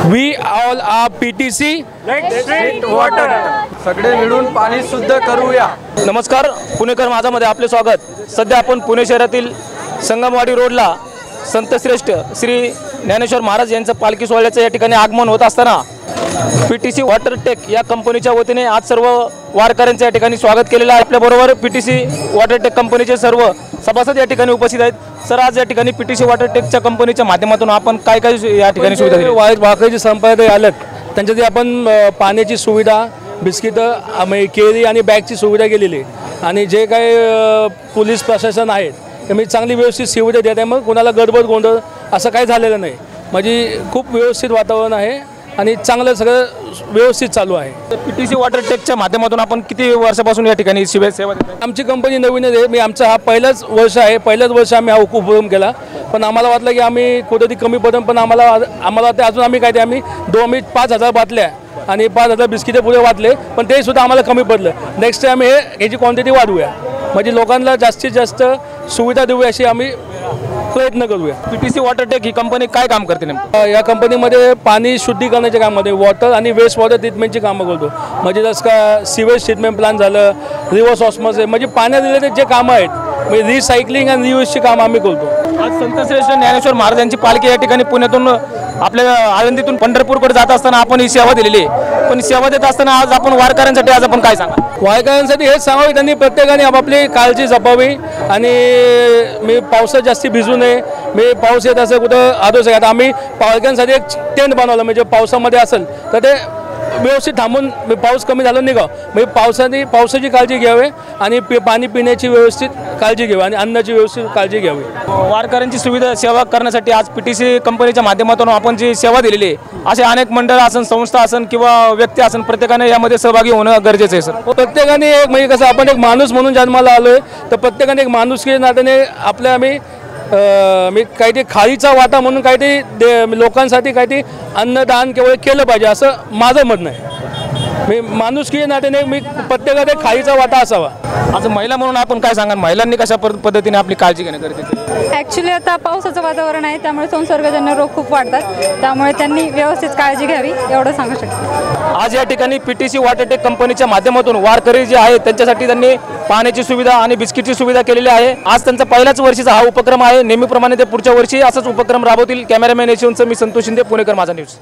We all are PTC water सगळे मिळून पाणी शुद्ध करूया। नमस्कार, पुणेकर माझामध्ये आपले स्वागत। सध्या आपण पुणे शहरातील संगमवाडी रोडला संतश्रेष्ठ श्री ज्ञानेश्वर महाराज यांचं पालखी सोहळ्याचं या ठिकाणी आगमन होत असताना PTC वॉटरटेक या कंपनीच्या वतीने आज सर्व वारकऱ्यांचं या ठिकाणी स्वागत केलेलं आहे। आपल्याबरोबर PTC वॉटरटेक कंपनीचे सर्व सभासद या ठिकाणी उपस्थित आहेत। सर, आज या ठिकाणी PTC वॉटरटेकच्या कंपनीच्या माध्यमातून आपण काय काय या ठिकाणी सुविधा दिली? वारकरी संप्रदाय आलेत त्यांच्यासाठी आपण पाण्याची सुविधा, बिस्किटं, केळी आणि बॅगची सुविधा केलेली आहे। आणि जे काही पोलीस प्रशासन आहेत ते मी चांगली व्यवस्थित सुविधा देत आहे। मग कोणाला गडबड गोंधळ असं काही झालेलं नाही। म्हणजे खूप व्यवस्थित वातावरण आहे आणि चांगलं सगळं व्यवस्थित चालू आहे। PTC वॉटरटेकच्या माध्यमातून आपण किती वर्षापासून या ठिकाणी सेवा देतो? आमची कंपनी नवीन आहे। आमचं हा पहिलाच वर्ष आहे। पहिल्याच वर्ष आम्ही हा उपक्रम केला, पण आम्हाला वाटलं की आम्ही कुठेतरी कमी पडून, पण आम्हाला वाटतं अजून आम्ही काय ते आम्ही 5,000 बाटल्या आणि 5,000 बिस्किटे पुढे वाटले, पण ते सुद्धा आम्हाला कमी पडलं। नेक्स्ट टाइम ह्याची क्वांटिटी वाढवूया, म्हणजे लोकांना जास्तीत जास्त सुविधा देऊया अशी आम्ही प्रयत्न करूया। PTC वॉटरटेक ही कंपनी काय काम करते नेमकं? या कंपनीमध्ये पाणी शुद्धीकरणाच्या कामामध्ये वॉटर आणि वेस्ट वॉटर ट्रीटमेंटची कामं करतो। म्हणजे जसं का सिवेज ट्रीटमेंट प्लांट झालं, रिव्हर्स ऑस्मॉसिस, म्हणजे पाण्या रिलेटेड जे कामं आहेत, म्हणजे रिसायकलिंग आणि रियूजची कामं आम्ही करतो। आज संतश्रेष्ठ ज्ञानेश्वर महाराज यांची पालखी या ठिकाणी पुण्यातून आपल्या आळंदीतून पंढरपूरकडे जात असताना आपण ही सेवा दिलेली आहे। पण सेवा देत असताना आज आपण वारकऱ्यांसाठी आज आपण काय सांगा? वारकऱ्यांसाठी हेच सांगावे, त्यांनी प्रत्येकाने आपापली काळजी जपावी आणि मी पावसात जास्ती भिजू नये। मी पाऊस येत असं कुठं आदो शकत, आम्ही वारकऱ्यांसाठी एक टेंट बनवलं, म्हणजे पावसामध्ये असेल तर ते व्यवस्थित थांबून पाऊस कमी झाला निघाव, म्हणजे पावसाची काळजी घ्यावी आणि पाणी पिण्याची व्यवस्थित काळजी घ्यावी आणि अन्नाची व्यवस्थित काळजी घ्यावी। वारकऱ्यांची सुविधा सेवा करण्यासाठी आज PTC कंपनीच्या माध्यमातून आपण जी सेवा दिलेली आहे, असे अनेक मंडळ असन, संस्था असन किंवा व्यक्ती असन, प्रत्येकाने यामध्ये सहभागी होणं गरजेचं आहे। सर, प्रत्येकाने एक म्हणजे कसं आपण एक माणूस म्हणून जन्माला आलोय, तर प्रत्येकाने एक माणुसकी नात्याने आपल्या आम्ही मी काहीतरी खालीचा वाटा म्हणून काहीतरी लोकांसाठी काहीतरी अन्नदान केवळ केलं पाहिजे असं माझं म्हणणं आहे। मी माणुसकी नात्याने मी प्रत्येकाने खालीचा वाटा असावा। आज महिला म्हणून आपण काय सांगा, महिलांनी कशा पद्धतीने आपली काळजी घेणं गरजेचं आहे? ॲक्च्युली आता पावसाचं वातावरण आहे, त्यामुळे संसर्गजन्य रोग खूप वाढतात, त्यामुळे त्यांनी व्यवस्थित काळजी घ्यावी एवढं सांगू शकतो। आज या ठिकाणी PTC वॉटरटेक कंपनीच्या माध्यमातून वारकरी जे आहेत त्यांच्यासाठी त्यांनी पाण्याची सुविधा आणि बिस्किटची सुविधा केलेली आहे। आज त्यांचा पहिल्याच वर्षीचा हा उपक्रम आहे। नेहमीप्रमाणे ते पुढच्या वर्षी असाच उपक्रम राबवतील। कॅमेरामॅन यशवंत, मी संतोष शिंदे, पुणेकर माझा न्यूज।